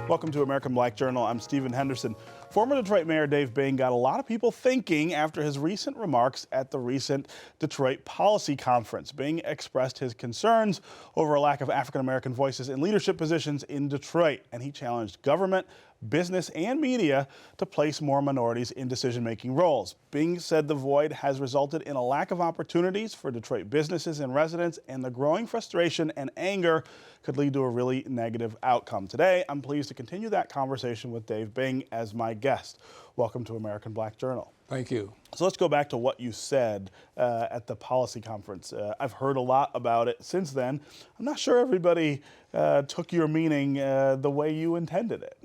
Welcome to American Black Journal. I'm Stephen Henderson. Former Detroit Mayor Dave Bing got a lot of people thinking after his recent remarks at the recent Detroit Policy Conference. Bing expressed his concerns over a lack of African-American voices in leadership positions in Detroit, and he challenged government, business, and media to place more minorities in decision-making roles. Bing said the void has resulted in a lack of opportunities for Detroit businesses and residents, and the growing frustration and anger could lead to a really negative outcome. Today, I'm pleased to continue that conversation with Dave Bing as my guest. Welcome to American Black Journal. Thank you. So let's go back to what you said at the policy conference. I've heard a lot about it since then. I'm not sure everybody took your meaning the way you intended it.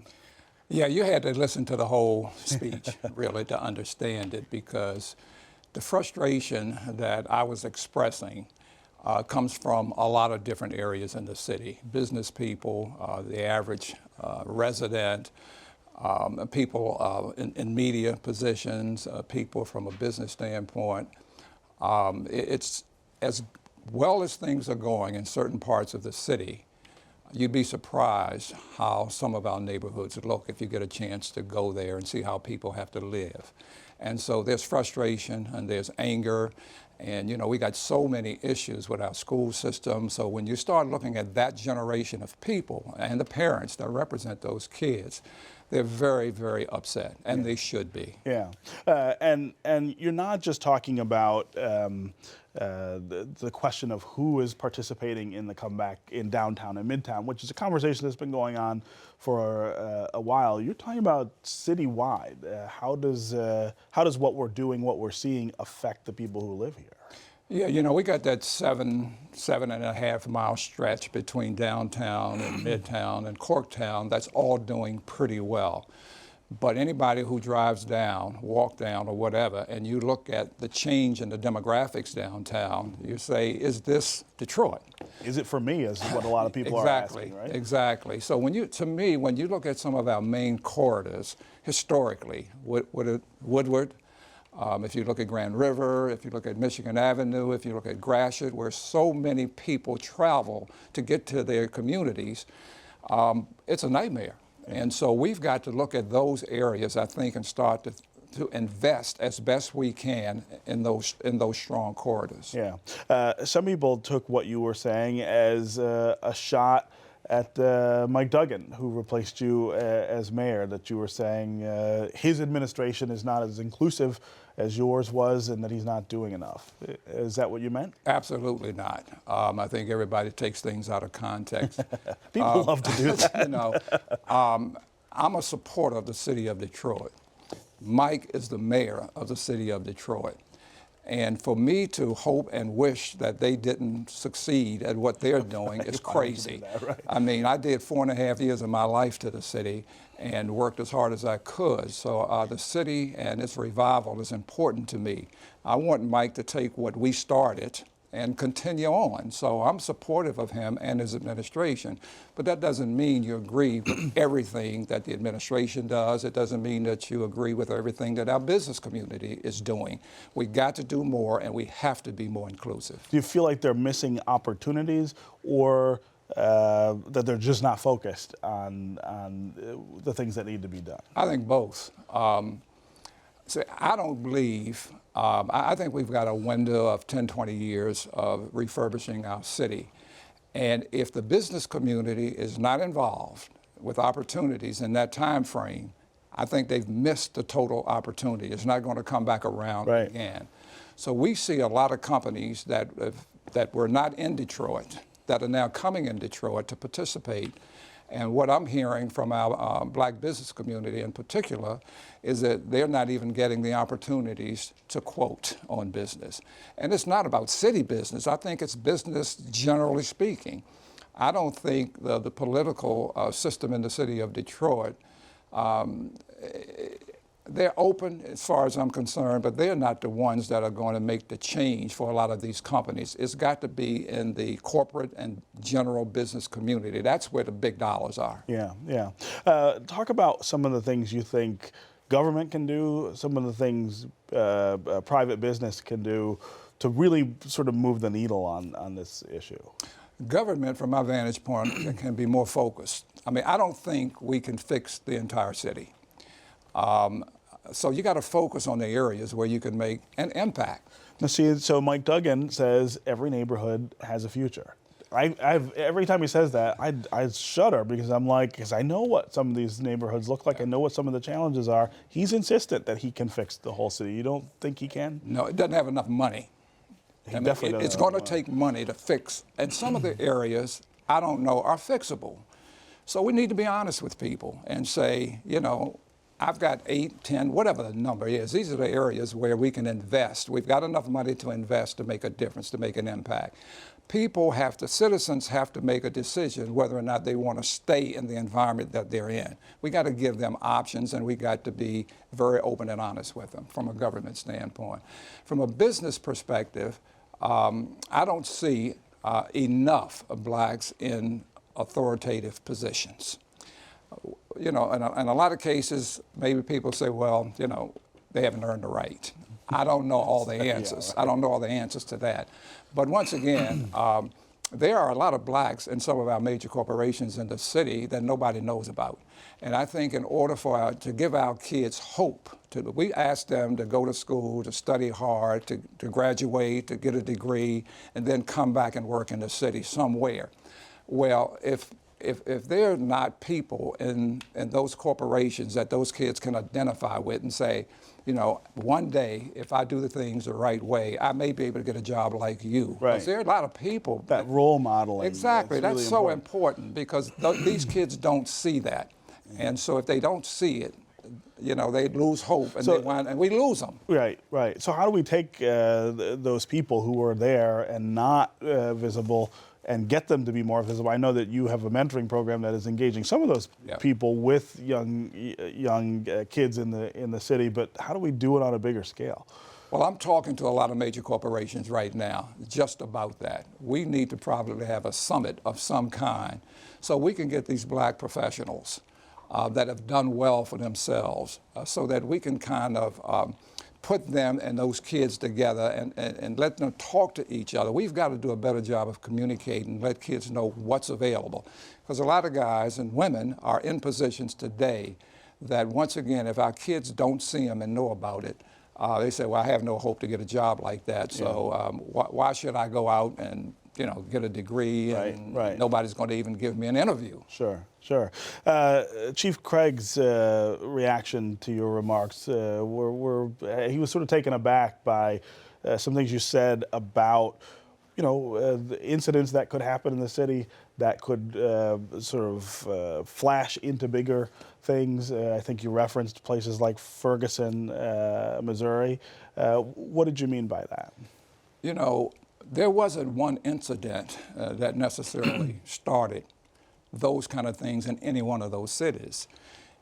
Yeah, you had to listen to the whole speech, really, to understand it, because the frustration that I was expressing comes from a lot of different areas in the city. Business people, the average resident, people in media positions, people from a business standpoint. It's as well as things are going in certain parts of the city, you'd be surprised how some of our neighborhoods look if you get a chance to go there and see how people have to live. And so there's frustration and there's anger. And, you know, we got so many issues with our school system. So when you start looking at that generation of people and the parents that represent those kids, they're very, very upset, and they should be. Yeah, and you're not just talking about the question of who is participating in the comeback in downtown and midtown, which is a conversation that's been going on for a while. You're talking about citywide. How does what we're doing, what we're seeing, affect the people who live here? Yeah, you know, we got that 7.5 mile stretch between downtown and midtown and Corktown that's all doing pretty well. But anybody who drives down, walk down or whatever, and you look at the change in the demographics downtown, you say, is this Detroit? Is it for me, is what a lot of people are asking, right? Exactly. So when you look at some of our main corridors, historically, Woodward, if you look at Grand River, if you look at Michigan Avenue, if you look at Gratiot, where so many people travel to get to their communities, it's a nightmare. And so we've got to look at those areas, I think, and start to invest as best we can in those strong corridors. Yeah. Some people took what you were saying as a shot at Mike Duggan, who replaced you as mayor, that you were saying his administration is not as inclusive as yours was and that he's not doing enough. Is that what you meant? Absolutely not. I think everybody takes things out of context. People love to do that. You know, I'm a supporter of the city of Detroit. Mike is the mayor of the city of Detroit. And for me to hope and wish that they didn't succeed at what they're doing is crazy. Right. I mean, I did 4.5 years of my life to the city and worked as hard as I could. So the city and its revival is important to me. I want Mike to take what we started and continue on. So I'm supportive of him and his administration, but that doesn't mean you agree with everything that the administration does. It doesn't mean that you agree with everything that our business community is doing. We got to do more, and we have to be more inclusive. Do you feel like they're missing opportunities, or that they're just not focused on the things that need to be done? I think both. So I don't believe, I think we've got a window of 10, 20 years of refurbishing our city. And if the business community is not involved with opportunities in that time frame, I think they've missed the total opportunity. It's not going to come back around again. So we see a lot of companies that were not in Detroit that are now coming in Detroit to participate. And what I'm hearing from our black business community in particular is that they're not even getting the opportunities to quote on business. And it's not about city business. I think it's business generally speaking. I don't think the political system in the city of Detroit, they're open as far as I'm concerned, but they're not the ones that are going to make the change for a lot of these companies. It's got to be in the corporate and general business community. That's where the big dollars are. Yeah, yeah. Talk about some of the things you think government can do, some of the things private business can do to really sort of move the needle on this issue. Government, from my vantage point, can be more focused. I mean, I don't think we can fix the entire city. So you got to focus on the areas where you can make an impact. Now, see, so Mike Duggan says every neighborhood has a future. Every time he says that, I shudder because I'm like, because I know what some of these neighborhoods look like. I know what some of the challenges are. He's insistent that he can fix the whole city. You don't think he can? No, it doesn't have enough money. It's going to take money to fix. And some of the areas, I don't know, are fixable. So we need to be honest with people and say, you know, I've got 8, 10, whatever the number is. These are the areas where we can invest. We've got enough money to invest to make a difference, to make an impact. Citizens have to make a decision whether or not they want to stay in the environment that they're in. We got to give them options, and we got to be very open and honest with them from a government standpoint. From a business perspective, I don't see enough blacks in authoritative positions. You know, in a lot of cases, maybe people say, well, you know, they haven't earned the right. I don't know all the answers. Yeah, right. I don't know all the answers to that. But once again, there are a lot of blacks in some of our major corporations in the city that nobody knows about. And I think in order to give our kids hope, we ask them to go to school, to study hard, to graduate, to get a degree, and then come back and work in the city somewhere. Well, if there are not people in those corporations that those kids can identify with and say, you know, one day, if I do the things the right way, I may be able to get a job like you. Right. Because there are a lot of people. That role modeling. Exactly. That's really so important because these kids don't see that. And so if they don't see it, you know, they lose hope and we lose them. Right, right. So how do we take those people who are there and not visible and get them to be more visible? I know that you have a mentoring program that is engaging some of those people with young kids in the city, but how do we do it on a bigger scale? Well, I'm talking to a lot of major corporations right now just about that. We need to probably have a summit of some kind so we can get these black professionals that have done well for themselves so that we can kind of put them and those kids together and let them talk to each other. We've got to do a better job of communicating, let kids know what's available. Because a lot of guys and women are in positions today that, once again, if our kids don't see them and know about it, they say, well, I have no hope to get a job like that, so why should I go out and, you know, get a degree and nobody's going to even give me an interview. Sure, sure. Chief Craig's reaction to your remarks, he was sort of taken aback by some things you said about, you know, the incidents that could happen in the city that could sort of flash into bigger things. I think you referenced places like Ferguson, Missouri. What did you mean by that? You know, there wasn't one incident that necessarily started those kind of things in any one of those cities.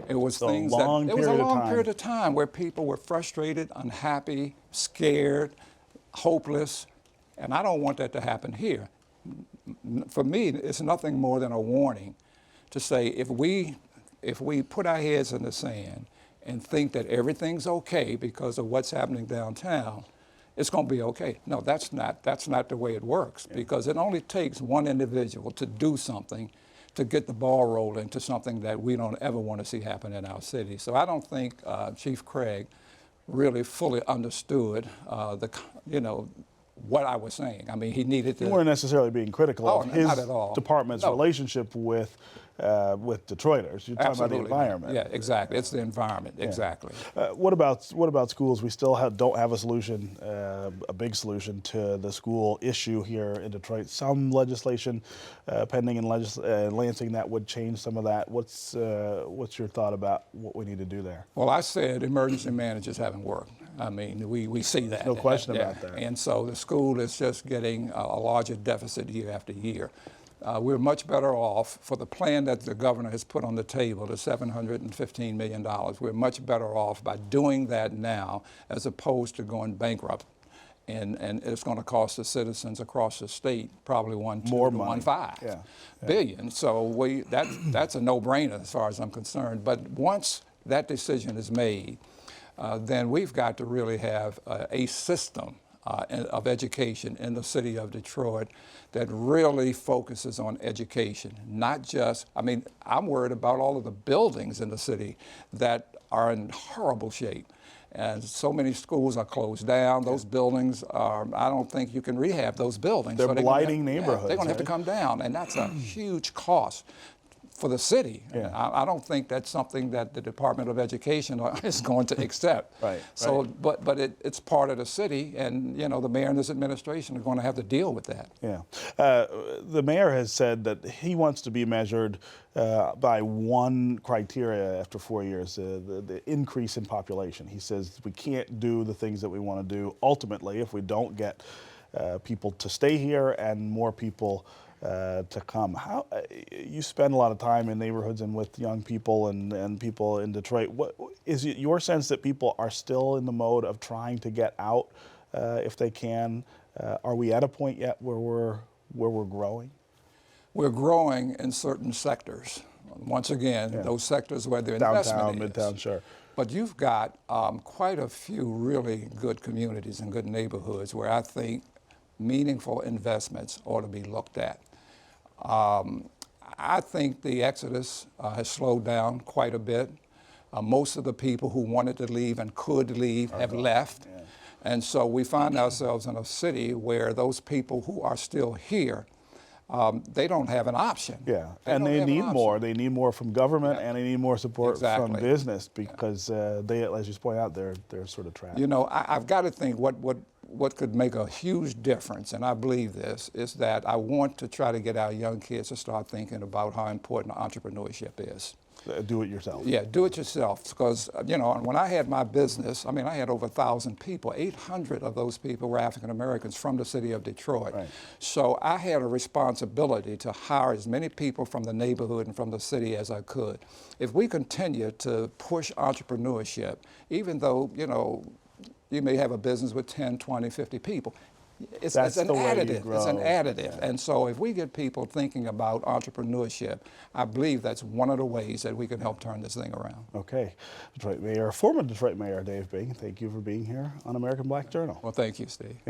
It was it was a long period of time where people were frustrated, unhappy, scared, hopeless, and I don't want that to happen here. For me, it's nothing more than a warning to say if we put our heads in the sand and think that everything's okay because of what's happening downtown, it's going to be okay. No, that's not the way it works, because it only takes one individual to do something to get the ball rolling to something that we don't ever want to see happen in our city. So I don't think Chief Craig really fully understood what I was saying. I mean, he needed to. You weren't necessarily being critical of his not at all. department's relationship with Detroiters. You're talking about the environment. Yeah, exactly. It's the environment, exactly. What about schools? We still don't have a solution, a big solution to the school issue here in Detroit. Some legislation pending in Lansing that would change some of that. What's your thought about what we need to do there? Well, I said emergency managers haven't worked. I mean, we see that. No question about that. And so the school is just getting a larger deficit year after year. We're much better off for the plan that the governor has put on the table, the $715 million. We're much better off by doing that now as opposed to going bankrupt. And it's going to cost the citizens across the state probably $1.2 to $1.5 billion. So that's a no-brainer as far as I'm concerned. But once that decision is made, then we've got to really have a system of education in the city of Detroit that really focuses on education, not just, I mean, I'm worried about all of the buildings in the city that are in horrible shape. And so many schools are closed down. Those buildings are, I don't think you can rehab those buildings. They're so blighting neighborhoods. They're going to have to come down, and that's a huge cost for the city. Yeah. I don't think that's something that the Department of Education is going to accept. Right. So, but it's part of the city, and you know the mayor and his administration are going to have to deal with that. Yeah. The mayor has said that he wants to be measured by one criteria after 4 years, the increase in population. He says we can't do the things that we want to do ultimately if we don't get people to stay here and more people to come. How you spend a lot of time in neighborhoods and with young people and people in Detroit. What is it your sense that people are still in the mode of trying to get out if they can? Are we at a point yet where we're growing? We're growing in certain sectors. Once again, those sectors where the investment is. Downtown, Midtown, sure. But you've got quite a few really good communities and good neighborhoods where I think meaningful investments ought to be looked at. I think the exodus has slowed down quite a bit. Most of the people who wanted to leave and could leave have left. Yeah. And so we find ourselves in a city where those people who are still here, they don't have an option. Yeah, and they need more. They need more from government, and they need more support from business because they, as you point out, they're sort of trapped. You know, I've got to think what could make a huge difference, and I believe this, is that I want to try to get our young kids to start thinking about how important entrepreneurship is. Do it yourself. Yeah, do it yourself. Because, you know, when I had my business, I mean, I had over 1,000 people. 800 of those people were African Americans from the city of Detroit. Right. So I had a responsibility to hire as many people from the neighborhood and from the city as I could. If we continue to push entrepreneurship, even though, you know, you may have a business with 10, 20, 50 people, it's an additive. It's an additive. Yeah. And so if we get people thinking about entrepreneurship, I believe that's one of the ways that we can help turn this thing around. Okay. Former Detroit Mayor Dave Bing, thank you for being here on American Black Journal. Well, thank you, Steve. Yeah.